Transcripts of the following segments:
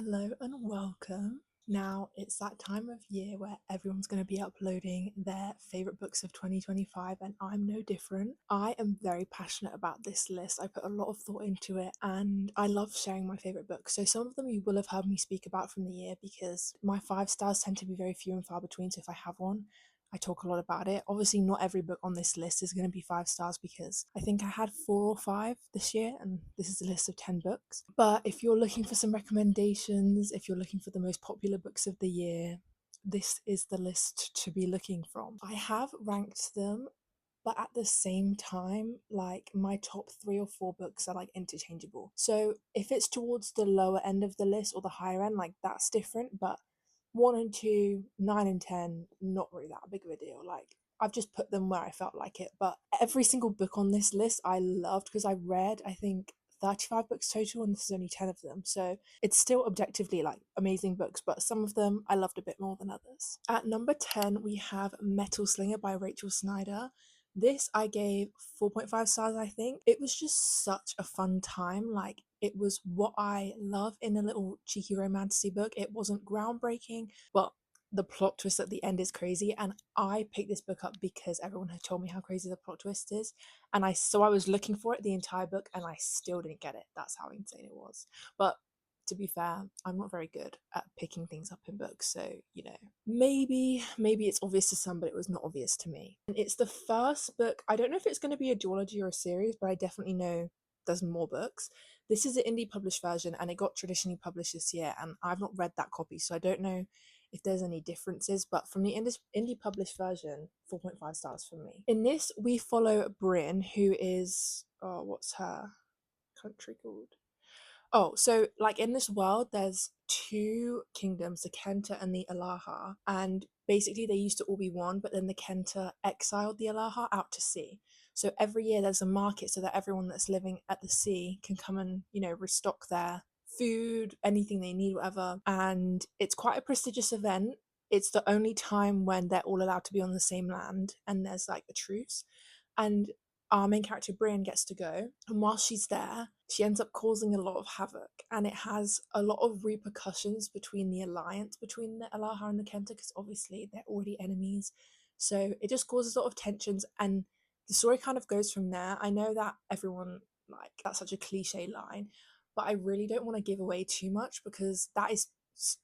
Hello and welcome. Now, it's that time of year where everyone's going to be uploading their favourite books of 2025, and I'm no different. I am very passionate about this list. I put a lot of thought into it, and I love sharing my favourite books. So, some of them you will have heard me speak about from the year because my 5 stars tend to be very few and far between. So, if I have one, I talk a lot about it. Obviously, not every book on this list is going to be 5 stars because I think I had 4 or 5 this year, and this is a list of 10 books. But if you're looking for some recommendations, if you're looking for the most popular books of the year, this is the list to be looking from. I have ranked them, but at the same time, like my top 3 or 4 books are like interchangeable. So if it's towards the lower end of the list or the higher end, like that's different. But 1 and 2, 9 and 10, not really that big of a deal. Like I've just put them where I felt like it. But every single book on this list I loved because I read, I think, 35 books total, and this is only 10 of them. So it's still objectively like amazing books, but some of them I loved a bit more than others. At number 10, we have Metal Slinger by Rachel Snyder. This I gave 4.5 stars, I think. It was just such a fun time. Like, it was what I love in a little cheeky romantic book. It wasn't groundbreaking, but the plot twist at the end is crazy. And I picked this book up because everyone had told me how crazy the plot twist is. And I was looking for it the entire book and I still didn't get it. That's how insane it was. But to be fair, I'm not very good at picking things up in books, so maybe it's obvious to some, but it was not obvious to me. And it's the first book. I don't know if it's going to be a duology or a series, but I definitely know there's more books. This is an indie published version, and it got traditionally published this year, and I've not read that copy, so I don't know if there's any differences. But from the indie published version, 4.5 stars from me. In this, we follow Bryn, who is, oh, what's her country called? Oh, so like in this world, there's 2 kingdoms, the Kenta and the Alaha, and basically they used to all be one, but then the Kenta exiled the Alaha out to sea. So every year there's a market so that everyone that's living at the sea can come and, restock their food, anything they need, whatever. And it's quite a prestigious event. It's the only time when they're all allowed to be on the same land and there's like a truce. And our main character Brienne gets to go, and while she's there, she ends up causing a lot of havoc, and it has a lot of repercussions between the alliance between the Alaha and the Kenta, because obviously they're already enemies. So it just causes a lot of tensions, and the story kind of goes from there. I know that everyone, like, that's such a cliche line, but I really don't want to give away too much because that is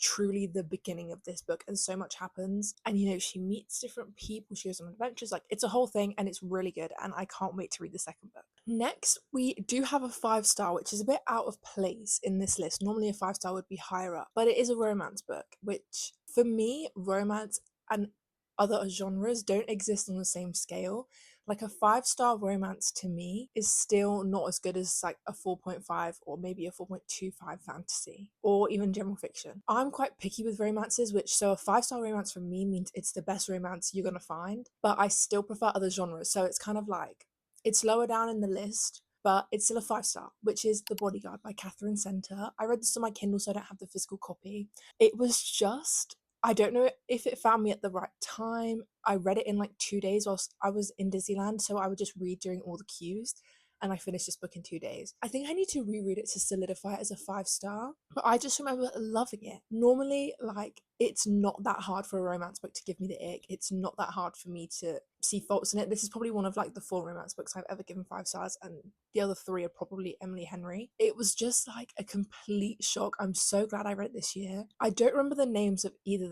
truly the beginning of this book, and so much happens. And she meets different people, she goes on adventures, like it's a whole thing, and it's really good, and I can't wait to read the second book. Next, we do have a 5 star, which is a bit out of place in this list. Normally a 5 star would be higher up, but it is a romance book, which for me, romance and other genres don't exist on the same scale. Like a 5 star romance to me is still not as good as like a 4.5 or maybe a 4.25 fantasy or even general fiction. I'm quite picky with romances, which so a 5 star romance for me means it's the best romance you're gonna find, but I still prefer other genres. So it's kind of like it's lower down in the list, but it's still a 5 star, which is The Bodyguard by Catherine Center. I read this on my Kindle, so I don't have the physical copy. It was just, I don't know if it found me at the right time. I read it in like 2 days whilst I was in Disneyland, so I would just read during all the queues, and I finished this book in 2 days. I think I need to reread it to solidify it as a 5 star, but I just remember loving it. Normally, like, it's not that hard for a romance book to give me the ick. It's not that hard for me to see faults in it. This is probably one of like the 4 romance books I've ever given 5 stars, and the other 3 are probably Emily Henry. It was just like a complete shock. I'm so glad I read it this year. I don't remember the names of either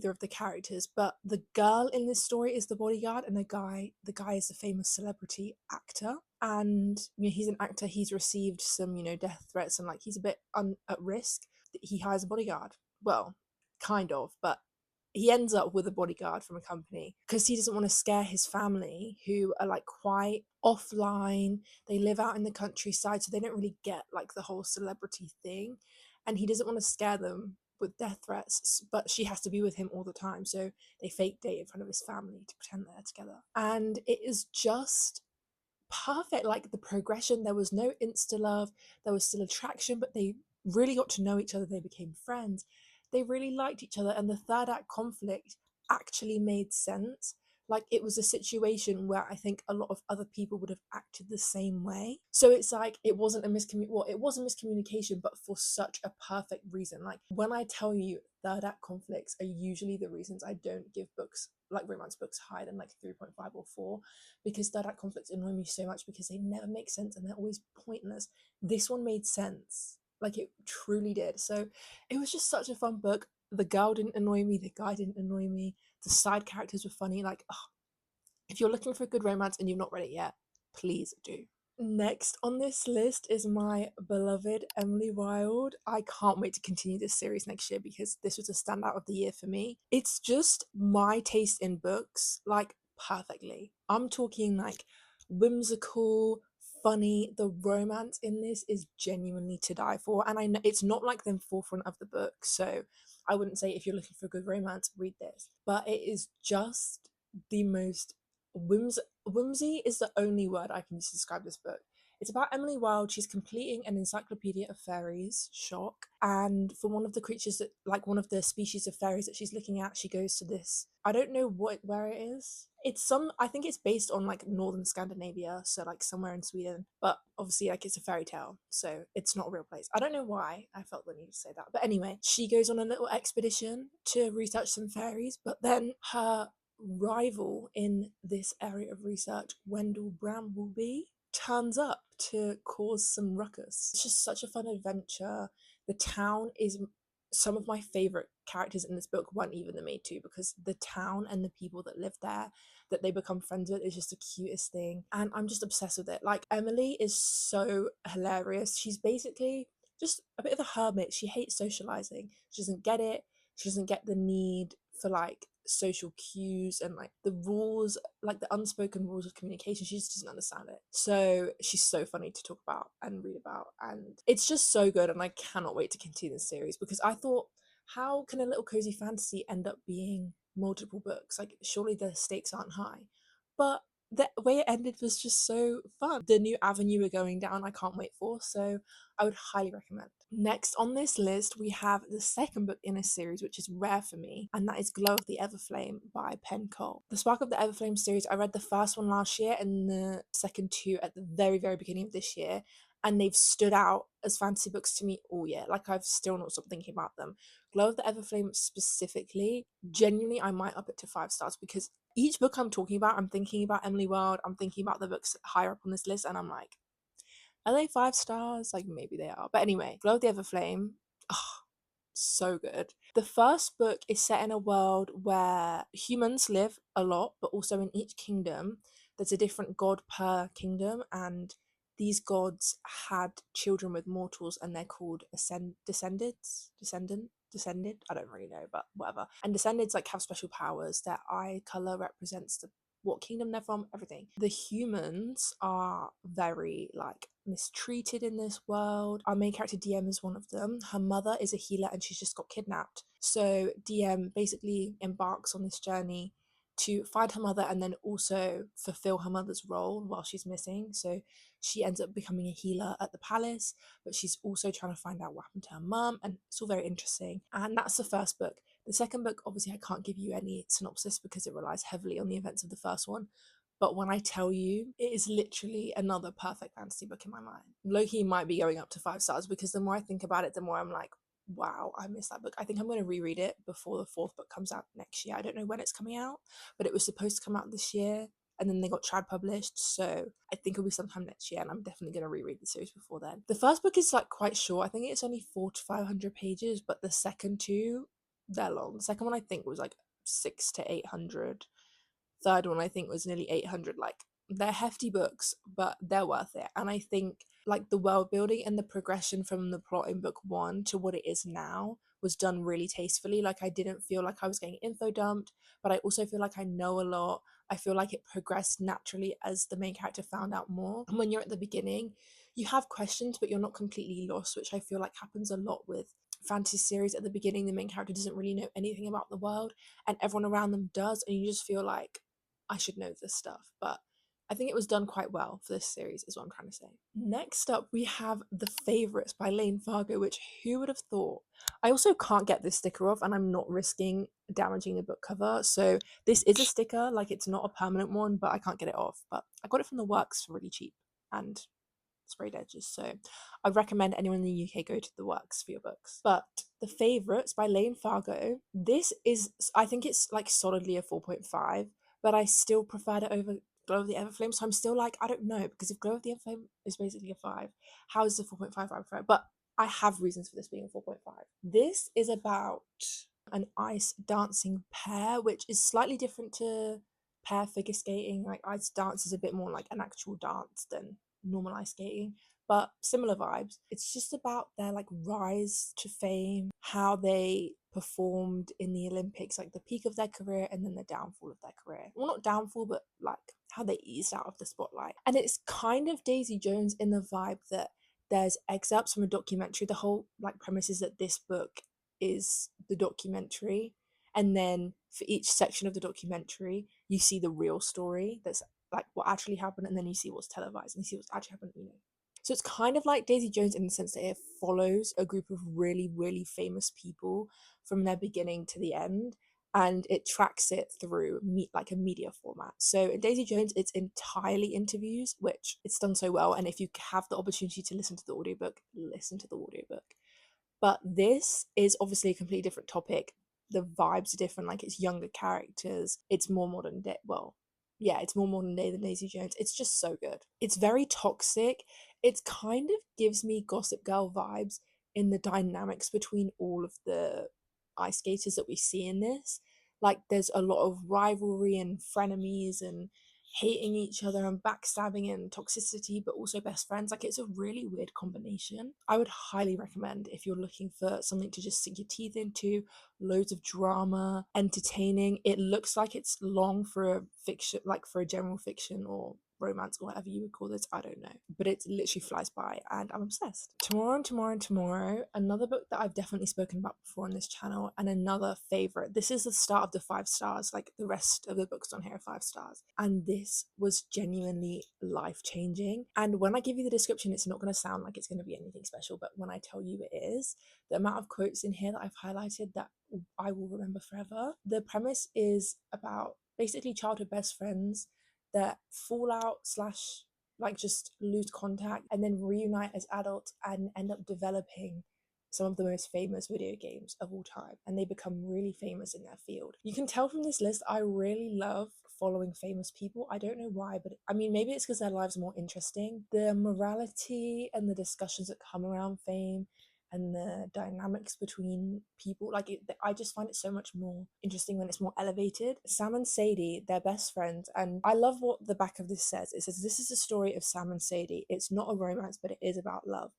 of the characters, but the girl in this story is the bodyguard, and the guy is a famous celebrity actor. And he's an actor. He's received some death threats, and like he's a bit at risk. He hires a bodyguard. Well, kind of, but he ends up with a bodyguard from a company because he doesn't want to scare his family, who are like quite offline. They live out in the countryside, so they don't really get like the whole celebrity thing, and he doesn't want to scare them with death threats, but she has to be with him all the time, so they fake date in front of his family to pretend they're together. And it is just perfect. Like the progression, there was no insta love, there was still attraction, but they really got to know each other. They became friends, they really liked each other, and the third act conflict actually made sense. Like, it was a situation where I think a lot of other people would have acted the same way. So it's like it wasn't a it was a miscommunication, but for such a perfect reason. Like, when I tell you third act conflicts are usually the reasons I don't give books, like romance books, higher than like 3.5 or 4, because third act conflicts annoy me so much because they never make sense and they're always pointless. This one made sense. Like, it truly did. So it was just such a fun book. The girl didn't annoy me, the guy didn't annoy me, the side characters were funny. Like, ugh, if you're looking for a good romance and you've not read it yet, please do. Next on this list is my beloved Emily Wilde. I can't wait to continue this series next year because this was a standout of the year for me. It's just my taste in books, like, perfectly. I'm talking like whimsical, funny. The romance in this is genuinely to die for. And I know it's not like the forefront of the book, so I wouldn't say if you're looking for a good romance, read this. But it is just the most whimsy is the only word I can use to describe this book. It's about Emily Wilde. She's completing an encyclopedia of fairies, shock. And for one of the creatures that, like, one of the species of fairies that she's looking at, she goes to this. I don't know where it is. I think it's based on like northern Scandinavia, so like somewhere in Sweden. But obviously, like, it's a fairy tale, so it's not a real place. I don't know why I felt the need to say that. But anyway, she goes on a little expedition to research some fairies, but then her rival in this area of research, Wendell Brambleby, turns up to cause some ruckus. It's just such a fun adventure. The town is some of my favorite characters in this book weren't even the maid too, because the town and the people that live there that they become friends with is just the cutest thing, and I'm just obsessed with it. Like, Emily is so hilarious. She's basically just a bit of a hermit. She hates socializing. She doesn't get it. She doesn't get the need for like social cues and like the rules, like the unspoken rules of communication. She just doesn't understand it. So she's so funny to talk about and read about, and it's just so good. And I cannot wait to continue this series because I thought, how can a little cozy fantasy end up being multiple books? Like, surely the stakes aren't high. But the way it ended was just so fun. The new avenue we're going down, I can't wait for. So I would highly recommend. Next on this list, we have the second book in a series, which is rare for me, and that is Glow of the Everflame by Penn Cole. The Spark of the Everflame series, I read the first one last year and the second two at the very, very beginning of this year, and they've stood out as fantasy books to me all year. Like, I've still not stopped thinking about them. Glow of the Everflame specifically, genuinely, I might up it to 5 stars because each book I'm talking about, I'm thinking about Emily Wilde, I'm thinking about the books higher up on this list, and I'm like, are they 5 stars? Like, maybe they are. But anyway, Glow of the Everflame, oh, so good. The first book is set in a world where humans live a lot, but also in each kingdom, there's a different god per kingdom, and these gods had children with mortals, and they're called descended. I don't really know, but whatever. And descendants like have special powers. Their eye color represents what kingdom they're from, everything. The humans are very like mistreated in this world. Our main character DM is one of them. Her mother is a healer and she's just got kidnapped. So DM basically embarks on this journey to find her mother and then also fulfill her mother's role while she's missing. So she ends up becoming a healer at the palace, but she's also trying to find out what happened to her mum, and it's all very interesting. And that's the first book. The second book, obviously, I can't give you any synopsis because it relies heavily on the events of the first one. But when I tell you, it is literally another perfect fantasy book in my mind. Loki might be going up to 5 stars because the more I think about it, the more I'm like, wow, I missed that book. I think I'm going to reread it before the fourth book comes out next year. I don't know when it's coming out, but it was supposed to come out this year and then they got trad published, so I think it'll be sometime next year, and I'm definitely going to reread the series before then. The first book is like quite short. I think it's only 400 to 500 pages, but the second two, they're long. The second one I think was like 600 to 800. Third one I think was nearly 800. Like, they're hefty books, but they're worth it. And I think like the world building and the progression from the plot in book one to what it is now was done really tastefully. Like, I didn't feel like I was getting info dumped, but I also feel like I know a lot. I feel like it progressed naturally as the main character found out more. And when you're at the beginning, you have questions, but you're not completely lost, which I feel like happens a lot with fantasy series. At the beginning, the main character doesn't really know anything about the world, and everyone around them does, and you just feel like, I should know this stuff. But I think it was done quite well for this series, is what I'm trying to say. Next up, we have The Favourites by Lane Fargo, which who would have thought? I also can't get this sticker off, and I'm not risking damaging the book cover. So this is a sticker, like it's not a permanent one, but I can't get it off. But I got it from the Works for really cheap and sprayed edges. So I recommend anyone in the UK go to the Works for your books. But The Favourites by Lane Fargo, this is, I think it's like solidly a 4.5, but I still preferred it over Glow of the Everflame. So I'm still like, I don't know, because if Glow of the Everflame is basically a 5, how is the 4.5 I prefer? But I have reasons for this being a 4.5. This is about an ice dancing pair, which is slightly different to pair figure skating. Like ice dance is a bit more like an actual dance than normal ice skating, but similar vibes. It's just about their like rise to fame, how they performed in the Olympics, like the peak of their career and then the downfall of their career. Well, not downfall, but like how they eased out of the spotlight. And it's kind of Daisy Jones in the vibe that there's excerpts from a documentary. The whole like premise is that this book is the documentary, and then for each section of the documentary you see the real story that's like what actually happened, and then you see what's televised and you see what's actually happened, you know. So it's kind of like Daisy Jones in the sense that it follows a group of really, really famous people from their beginning to the end, and it tracks it through like a media format. So in Daisy Jones, it's entirely interviews, which it's done so well. And if you have the opportunity to listen to the audiobook, listen to the audiobook. But this is obviously a completely different topic. The vibes are different, like it's younger characters, it's more modern day. Well, yeah, it's more modern day than Daisy Jones. It's just so good. It's very toxic. It kind of gives me Gossip Girl vibes in the dynamics between all of the ice skaters that we see in this. Like there's a lot of rivalry and frenemies and hating each other and backstabbing and toxicity, but also best friends. Like it's a really weird combination. I would highly recommend if you're looking for something to just sink your teeth into, loads of drama, entertaining. It looks like it's long for a fiction, like for a general fiction or romance or whatever you would call this, I don't know, but it literally flies by and I'm obsessed. Tomorrow and Tomorrow and Tomorrow, another book that I've definitely spoken about before on this channel and another favorite. This is the start of the 5 stars, like the rest of the books on here are 5 stars, and this was genuinely life-changing. And when I give you the description, it's not going to sound like it's going to be anything special, but when I tell you it is, the amount of quotes in here that I've highlighted that I will remember forever. The premise is about basically childhood best friends that fall out slash like just lose contact and then reunite as adults and end up developing some of the most famous video games of all time, and they become really famous in their field. You can tell from this list I really love following famous people. I don't know why, but I mean maybe it's because their lives are more interesting. The morality and the discussions that come around fame and the dynamics between people, like I just find it so much more interesting when it's more elevated. Sam and Sadie, they're best friends, and I love what the back of this says. It says this is a story of Sam and Sadie. It's not a romance, but it is about love,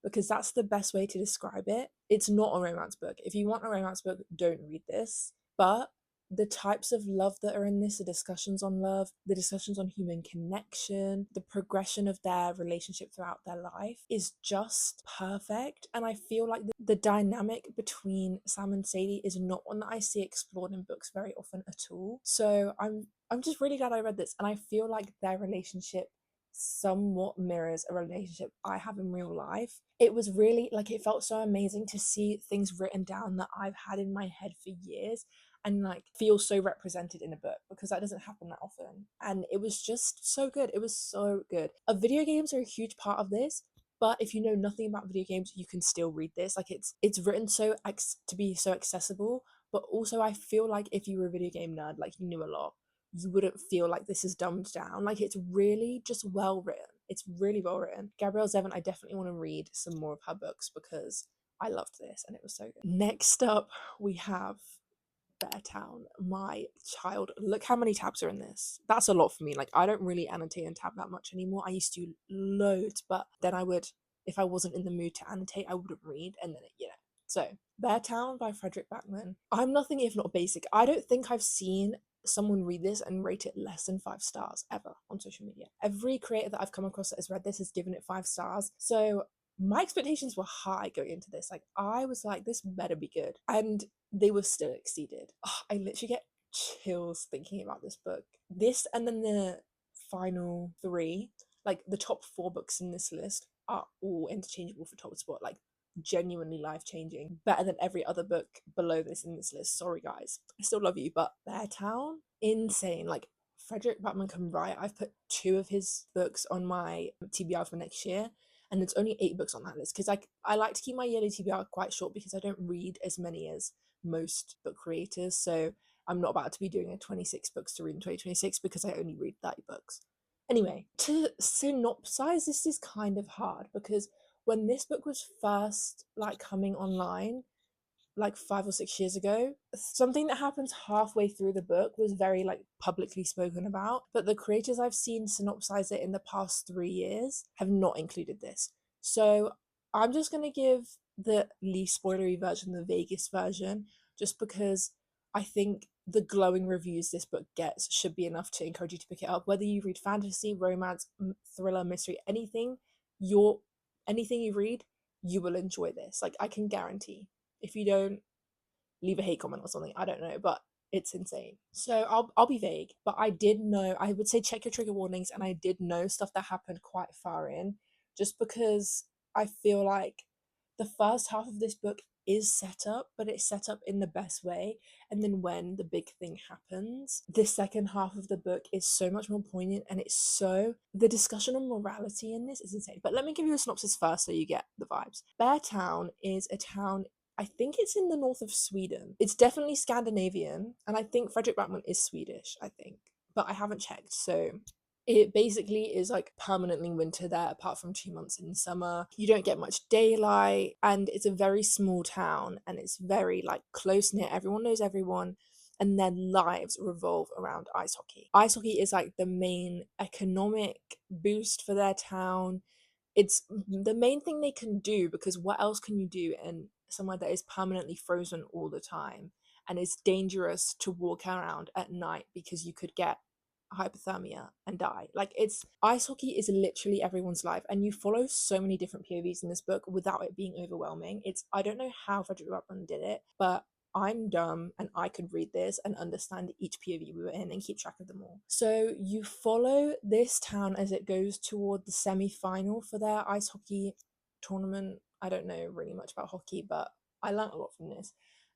because that's the best way to describe it. It's not a romance book. If you want a romance book, don't read this. But the types of love that are in this, the discussions on love, the discussions on human connection, the progression of their relationship throughout their life is just perfect. And I feel like the dynamic between Sam and Sadie is not one that I see explored in books very often at all. So I'm just really glad I read this, and I feel like their relationship somewhat mirrors a relationship I have in real life. It was really like, it felt so amazing to see things written down that I've had in my head for years and like feel so represented in a book, because that doesn't happen that often. And it was just so good. It was so good. Video games are a huge part of this, but if you know nothing about video games, you can still read this. Like it's written so to be so accessible, but also I feel like if you were a video game nerd, like you knew a lot, you wouldn't feel like this is dumbed down. Like it's really just well written. It's really well written. Gabrielle Zevin, I definitely want to read some more of her books because I loved this and it was so good. Next up, we have Bear Town. My child, look how many tabs are in this. That's a lot for me. Like I don't really annotate and tab that much anymore. I used to loads, but then I would, if I wasn't in the mood to annotate, I wouldn't read, and then it. So Bear Town by Fredrik Backman. I'm nothing if not basic. I don't think I've seen someone read this and rate it less than 5 stars ever on social media. Every creator that I've come across that has read this has given it 5 stars. So my expectations were high going into this. Like I was like, this better be good, and they were still exceeded. I literally get chills thinking about this book. This and then the final three, like the top four books in this list are all interchangeable for top spot, like genuinely life changing, better than every other book below this in this list. Sorry guys, I still love you, but Beartown, insane. Like Frederick Backman can write. I've put two of his books on my TBR for next year, and there's only 8 books on that list because I like to keep my yearly TBR quite short because I don't read as many as most book creators. So I'm not about to be doing a 26 books to read in 2026 because I only read 30 books. Anyway, to synopsize, this is kind of hard because when this book was first like coming online, like 5 or 6 years ago, something that happens halfway through the book was very like publicly spoken about, but the creators I've seen synopsize it in the past 3 years have not included this. So I'm just going to give the least spoilery version, the vaguest version, just because I think the glowing reviews this book gets should be enough to encourage you to pick it up. Whether you read fantasy, romance, thriller, mystery, anything you read, you will enjoy this. Like I can guarantee. If you don't, leave a hate comment or something. I don't know, but it's insane. So I'll be vague, but I did know, I would say check your trigger warnings, and I did know stuff that happened quite far in, just because I feel like the first half of this book is set up, but it's set up in the best way. And then when the big thing happens, the second half of the book is so much more poignant, and the discussion on morality in this is insane. But let me give you a synopsis first so you get the vibes. Beartown is a town, I think it's in the north of Sweden. It's definitely Scandinavian, and I think Frederick Backman is Swedish, I think. But I haven't checked, so it basically is like permanently winter there, apart from 2 months in summer. You don't get much daylight, and it's a very small town, and it's very like close knit. Everyone knows everyone, and their lives revolve around ice hockey. Ice hockey is like the main economic boost for their town. It's the main thing they can do, because what else can you do in somewhere that is permanently frozen all the time and is dangerous to walk around at night because you could get hypothermia and die. Like, it's ice hockey is literally everyone's life, and you follow so many different POVs in this book without it being overwhelming. It's I don't know how Frederick Backman did it, but I'm dumb and I could read this and understand each POV we were in and keep track of them all. So you follow this town as it goes toward the semi-final for their ice hockey tournament. I don't know really much about hockey, but I learned a lot from this.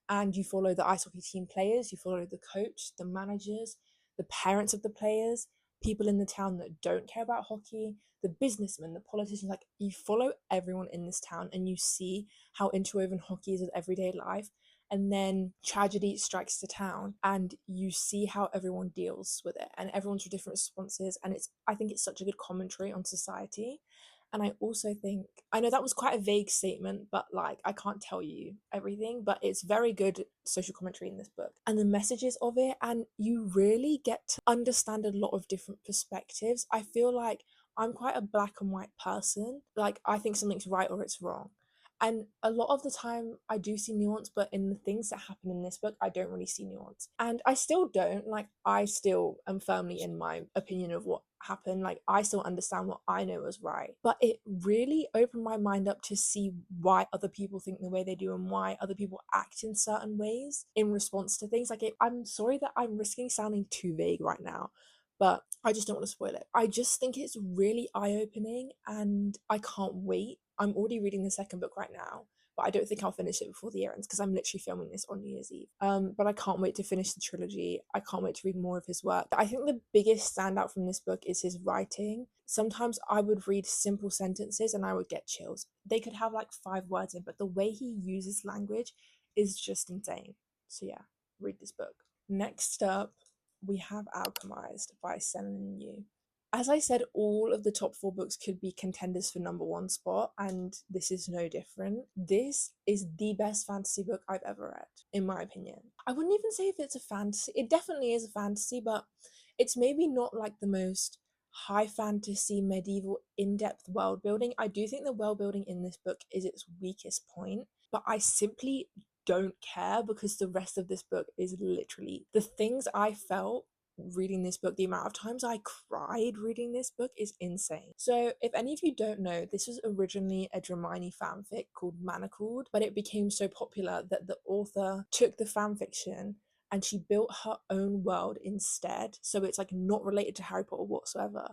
And you follow the ice hockey team players, you follow the coach, the managers, the parents of the players, people in the town that don't care about hockey, the businessmen, the politicians. Like, you follow everyone in this town and you see how interwoven hockey is with everyday life. And then tragedy strikes the town and you see how everyone deals with it, and everyone's different responses. And I think it's such a good commentary on society. And I also think, I know that was quite a vague statement, but like, I can't tell you everything, but it's very good social commentary in this book and the messages of it. And you really get to understand a lot of different perspectives. I feel like I'm quite a black and white person. Like, I think something's right or it's wrong. And a lot of the time I do see nuance, but in the things that happen in this book, I don't really see nuance. And I still don't. Like, I still am firmly in my opinion of what happened. Like, I still understand what I know is right. But it really opened my mind up to see why other people think the way they do and why other people act in certain ways in response to things. Like, I'm sorry that I'm risking sounding too vague right now, but I just don't want to spoil it. I just think it's really eye-opening and I can't wait. I'm already reading the second book right now, but I don't think I'll finish it before the year ends because I'm literally filming this on New Year's Eve. But I can't wait to finish the trilogy. I can't wait to read more of his work. I think the biggest standout from this book is his writing. Sometimes I would read simple sentences and I would get chills. They could have like 5 words in, but the way he uses language is just insane. So yeah, read this book. Next up, we have Alchemized by Sen Yu. As I said, all of the top 4 books could be contenders for number 1 spot, and this is no different. This is the best fantasy book I've ever read, in my opinion. I wouldn't even say if it's a fantasy. It definitely is a fantasy, but it's maybe not like the most high fantasy, medieval, in-depth world building. I do think the world building in this book is its weakest point, but I simply don't care because the rest of this book is literally the things I felt reading this book. The amount of times I cried reading this book is insane. So if any of you don't know, this was originally a Dramini fanfic called Manacled, but it became so popular that the author took the fanfiction and she built her own world instead. So it's like not related to Harry Potter whatsoever,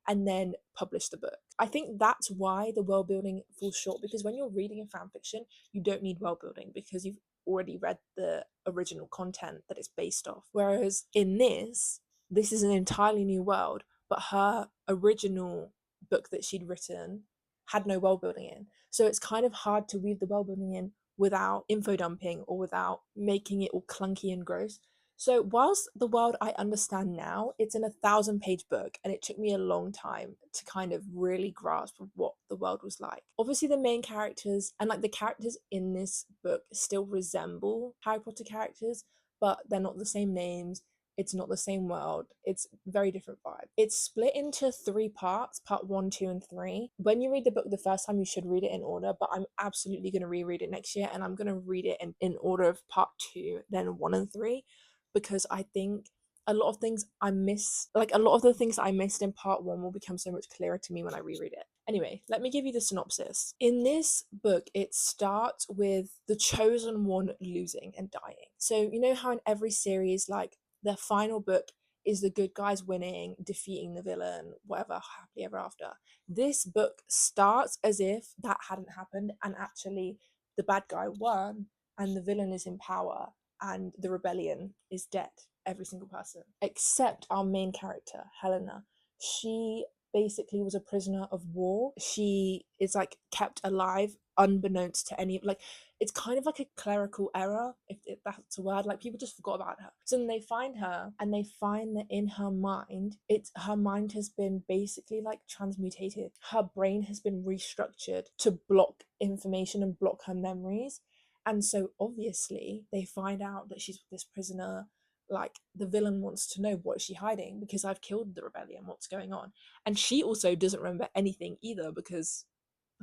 and then published the book. I think that's why the world building falls short, because when you're reading a fan fiction, you don't need world building because you've already read the original content that it's based off. Whereas in this is an entirely new world, but her original book that she'd written had no world building in. So it's kind of hard to weave the world building in without info dumping or without making it all clunky and gross. So whilst the world I understand now, it's an 1,000-page book, and it took me a long time to kind of really grasp what the world was like. Obviously, the main characters and like the characters in this book still resemble Harry Potter characters, but they're not the same names. It's not the same world. It's very different vibe. It's split into 3 parts, part 1, 2, and 3. When you read the book the first time, you should read it in order, but I'm absolutely going to reread it next year, and I'm going to read it in order of part 2, then 1 and 3, because I think a lot of things I missed, like a lot of the things I missed in part 1 will become so much clearer to me when I reread it. Anyway, let me give you the synopsis. In this book, it starts with the chosen one losing and dying. So, you know how in every series, like the final book is the good guys winning, defeating the villain, whatever, happily ever after. This book starts as if that hadn't happened, and actually the bad guy won and the villain is in power and the rebellion is dead. Every single person except our main character, Helena. She basically was a prisoner of war. She is like kept alive unbeknownst to any, like, it's kind of like a clerical error, if that's a word. Like, people just forgot about her. So then they find her and they find that in her mind, her mind has been basically like transmutated. Her brain has been restructured to block information and block her memories. And so obviously they find out that she's this prisoner. Like, the villain wants to know, what is she hiding? Because I've killed the rebellion, what's going on? And she also doesn't remember anything either, because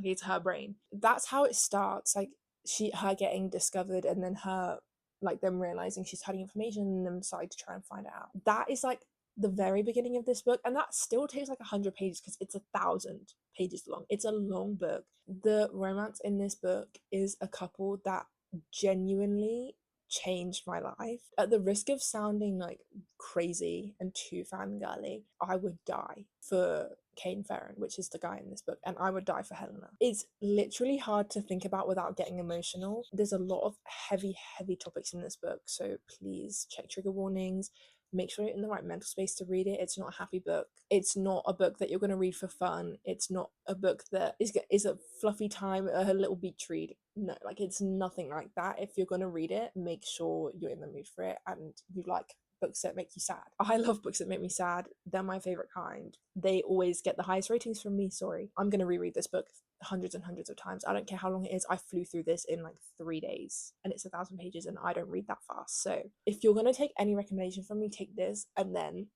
it's her brain. That's how it starts. Like, her getting discovered, and then her, like, them realizing she's hiding information, and them deciding to try and find it out. That is like the very beginning of this book, and that still takes like 100 pages because it's 1,000 pages long. It's a long book. The romance in this book is a couple that genuinely changed my life. At the risk of sounding like crazy and too fangirly, I would die for Kane Ferrin, which is the guy in this book, and I would die for Helena. It's literally hard to think about without getting emotional. There's a lot of heavy, heavy topics in this book, so please check trigger warnings. Make sure you're in the right mental space to read it. It's not a happy book. It's not a book that you're going to read for fun. It's not a book that is a fluffy time, a little beach read. No, like, it's nothing like that. If you're going to read it, make sure you're in the mood for it and you like books that make you sad. I love books that make me sad. They're my favorite kind. They always get the highest ratings from me. Sorry. I'm going to reread this book hundreds and hundreds of times. I don't care how long it is. I flew through this in like 3 days, and it's 1,000 pages, and I don't read that fast. So if you're going to take any recommendation from me, take this and then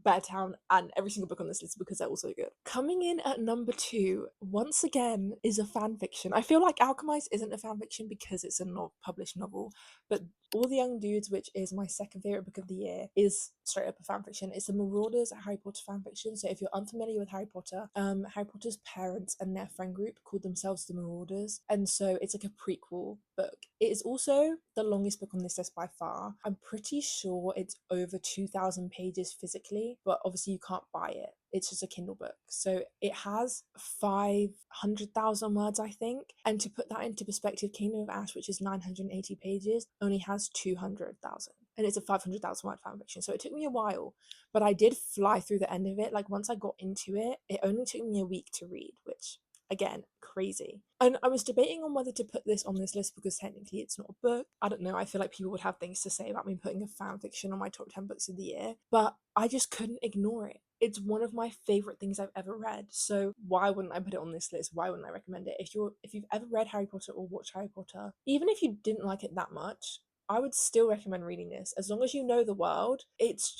Bear Town and every single book on this list, because they're all so good. Coming in at number 2, once again, is a fan fiction. I feel like Alchemist isn't a fan fiction because it's a published novel, but All the Young Dudes, which is my second favorite book of the year, is straight up a fan fiction. It's the Marauders Harry Potter fan fiction. So if you're unfamiliar with Harry Potter, Harry Potter's parents and their friend group called themselves the Marauders, and so it's like a prequel book. It is also the longest book on this list by far. I'm pretty sure it's over 2,000 pages physically, but obviously you can't buy it. It's just a Kindle book. So it has 500,000 words, I think. And to put that into perspective, Kingdom of Ash, which is 980 pages, only has 200,000. And it's a 500,000 word fan fiction. So it took me a while, but I did fly through the end of it. Like, once I got into it, it only took me a week to read, which, again, crazy. And I was debating on whether to put this on this list because technically it's not a book. I don't know, I feel like people would have things to say about me putting a fan fiction on my top 10 books of the year, but I just couldn't ignore it. It's one of my favorite things I've ever read. So why wouldn't I put it on this list? Why wouldn't I recommend it? If you've ever read Harry Potter or watched Harry Potter, even if you didn't like it that much, I would still recommend reading this. As long as you know the world, it's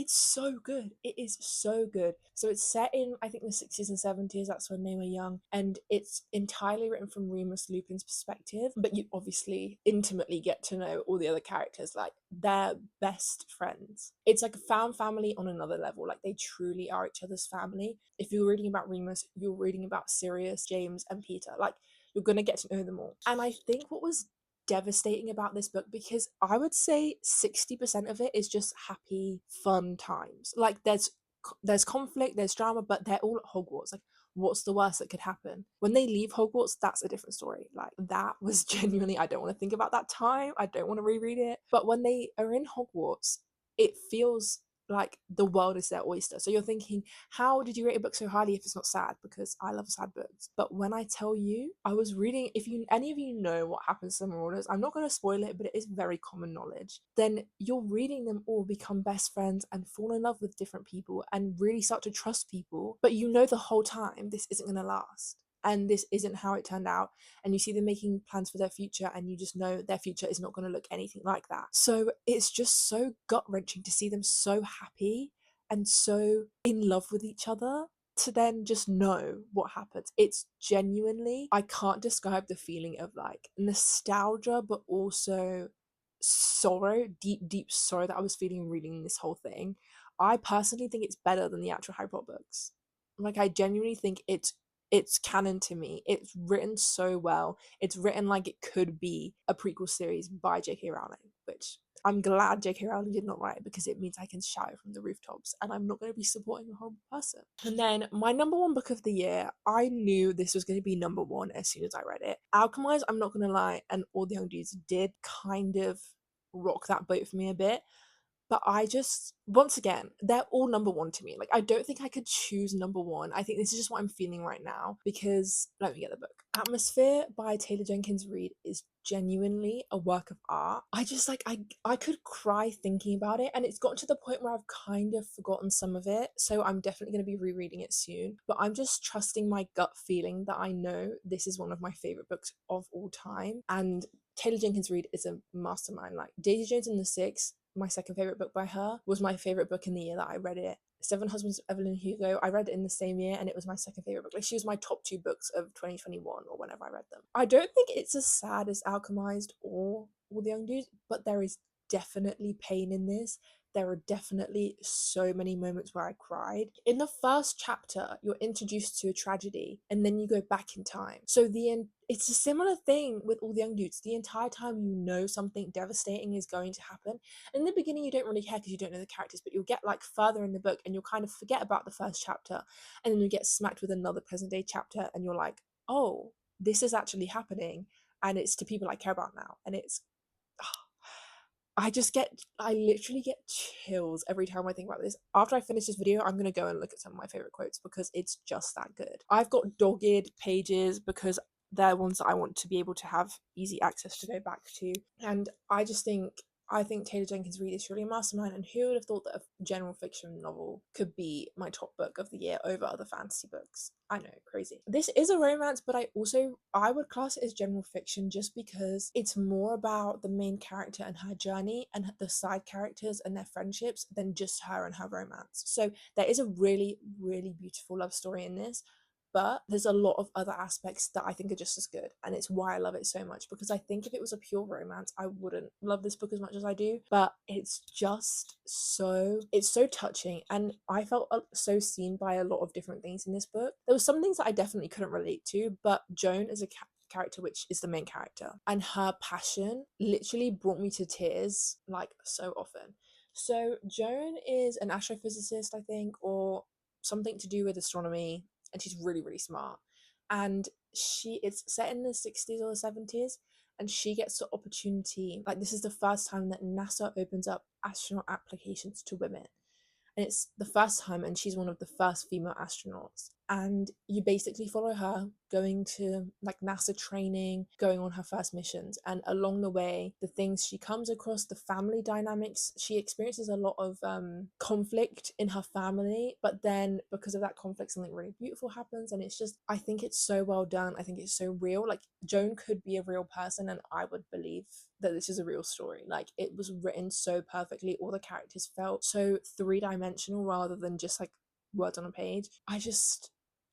so good. It is so good. So it's set in, I think, the 60s and 70s. That's when they were young. And it's entirely written from Remus Lupin's perspective. But you obviously intimately get to know all the other characters. Like, they're best friends. It's like a found family on another level. Like, they truly are each other's family. If you're reading about Remus, you're reading about Sirius, James, and Peter. Like, you're going to get to know them all. And I think what was devastating about this book because I would say 60% of it is just happy, fun times. Like there's conflict, there's drama, but they're all at Hogwarts. Like, what's the worst that could happen? When they leave Hogwarts, that's a different story. Like, that was genuinely, I don't want to think about that time. I don't want to reread it. But when they are in Hogwarts, it feels like the world is their oyster. So you're thinking, how did you rate a book so highly if it's not sad? Because I love sad books. But when I tell you, I was reading, if you any of you know what happens to the Marauders, I'm not going to spoil it, but it is very common knowledge. Then you're reading them all become best friends and fall in love with different people and really start to trust people. But you know the whole time this isn't going to last. And this isn't how it turned out. And you see them making plans for their future, and you just know their future is not going to look anything like that. So it's just so gut wrenching to see them so happy and so in love with each other, to then just know what happens. It's genuinely, I can't describe the feeling of like nostalgia, but also sorrow, deep, deep sorrow that I was feeling reading this whole thing. I personally think it's better than the actual Harry Potter books. Like, I genuinely think it's canon to me. It's written so well. It's written like it could be a prequel series by J.K. Rowling, which I'm glad J.K. Rowling did not write, because it means I can shout it from the rooftops and I'm not going to be supporting a horrible person. And then my number one book of the year, I knew this was going to be number one as soon as I read it. Alchemized, I'm not going to lie, and All the Young Dudes did kind of rock that boat for me a bit. But I just, once again, they're all number one to me. Like, I don't think I could choose number one. I think this is just what I'm feeling right now, because let me get the book. Atmosphere by Taylor Jenkins Reid is genuinely a work of art. I just like, I could cry thinking about it, and it's gotten to the point where I've kind of forgotten some of it. So I'm definitely going to be rereading it soon. But I'm just trusting my gut feeling that I know this is one of my favorite books of all time. And Taylor Jenkins Reid is a mastermind. Like, Daisy Jones and the Six, my second favorite book by her, was my favorite book in the year that I read it. Seven Husbands of Evelyn Hugo, I read it in the same year, and it was my second favorite book. Like, she was my top two books of 2021 or whenever I read them. I don't think it's as sad as Alchemized or All the Young Dudes, but there is definitely pain in this. There are definitely so many moments where I cried. In the first chapter, you're introduced to a tragedy, and then you go back in time. So it's a similar thing with All the Young Dudes. The entire time you know something devastating is going to happen. In the beginning, you don't really care because you don't know the characters, but you'll get like further in the book and you'll kind of forget about the first chapter, and then you get smacked with another present day chapter, and you're like, oh, this is actually happening, and it's to people I care about now, and it's I literally get chills every time I think about this. After I finish this video, I'm going to go and look at some of my favorite quotes because it's just that good. I've got dogged pages because they're ones that I want to be able to have easy access to go back to. And I think Taylor Jenkins Reid is really a mastermind, and who would have thought that a general fiction novel could be my top book of the year over other fantasy books? I know, crazy. This is a romance, but I would class it as general fiction just because it's more about the main character and her journey and the side characters and their friendships than just her and her romance. So there is a really, really beautiful love story in this, but there's a lot of other aspects that I think are just as good, and it's why I love it so much, because I think if it was a pure romance, I wouldn't love this book as much as I do. But it's so touching, and I felt so seen by a lot of different things in this book. There were some things that I definitely couldn't relate to, but Joan is a character, which is the main character, and her passion literally brought me to tears, like, so often. So Joan is an astrophysicist, I think, or something to do with astronomy, and she's really, really smart. And it's set in the 60s or the 70s, and she gets the opportunity, like, this is the first time that NASA opens up astronaut applications to women, and it's the first time, and she's one of the first female astronauts. And you basically follow her going to like NASA training, going on her first missions, and along the way, the things she comes across, the family dynamics, she experiences a lot of conflict in her family, but then because of that conflict, something really beautiful happens. And it's just, I think it's so well done. I think it's so real. Like, Joan could be a real person, and I would believe that this is a real story. Like, it was written so perfectly. All the characters felt so three-dimensional rather than just like words on a page.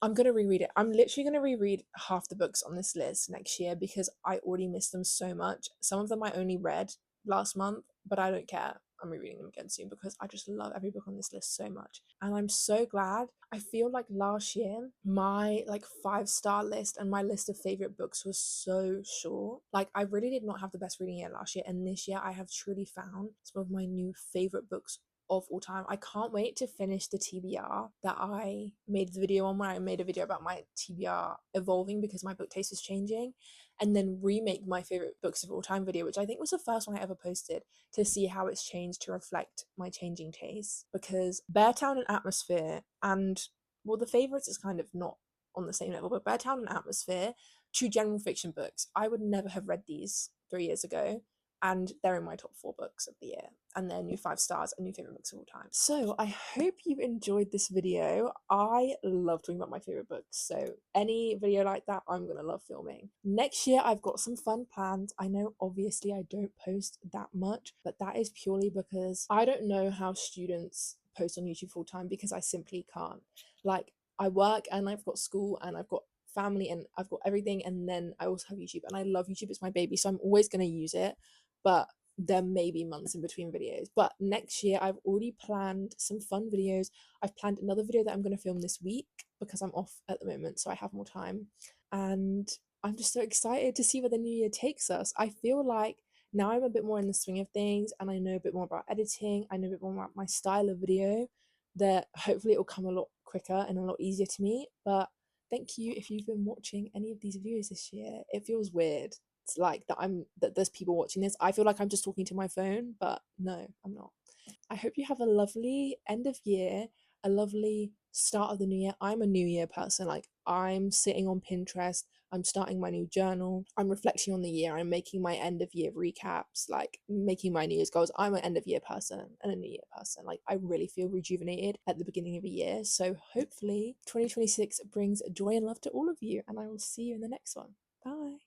I'm gonna reread it. I'm literally gonna reread half the books on this list next year because I already miss them so much. Some of them I only read last month, but I don't care. I'm rereading them again soon because I just love every book on this list so much. And I'm so glad. I feel like last year, my like 5-star list and my list of favorite books was so short. Like, I really did not have the best reading year last year. And this year, I have truly found some of my new favorite books of all time. I can't wait to finish the TBR that I made the video on, where I made a video about my TBR evolving because my book taste was changing, and then remake my favorite books of all time video, which I think was the first one I ever posted, to see how it's changed to reflect my changing taste. Because Beartown and Atmosphere, and well, the favorites is kind of not on the same level, but Beartown and Atmosphere, two general fiction books, I would never have read these 3 years ago, and they're in my top 4 books of the year, and they're new 5 stars and new favorite books of all time. So I hope you enjoyed this video. I love talking about my favorite books, so any video like that I'm gonna love filming. Next year I've got some fun plans. I know obviously I don't post that much, but that is purely because I don't know how students post on YouTube full time, because I simply can't. Like, I work and I've got school and I've got family and I've got everything, and then I also have YouTube, and I love YouTube. It's my baby, so I'm always going to use it, but there may be months in between videos. But next year I've already planned some fun videos. I've planned another video that I'm going to film this week because I'm off at the moment, so I have more time, and I'm just so excited to see where the new year takes us. I feel like now I'm a bit more in the swing of things, and I know a bit more about editing, I know a bit more about my style of video, that hopefully it will come a lot quicker and a lot easier to me. But thank you if you've been watching any of these videos this year. It feels weird. It's like that there's people watching this. I feel like I'm just talking to my phone, but no, I'm not. I hope you have a lovely end of year, a lovely start of the new year. I'm a new year person. Like, I'm sitting on Pinterest, I'm starting my new journal, I'm reflecting on the year, I'm making my end of year recaps, like making my New Year's goals. I'm an end of year person and a new year person. Like, I really feel rejuvenated at the beginning of a year. So hopefully 2026 brings joy and love to all of you, and I will see you in the next one. Bye.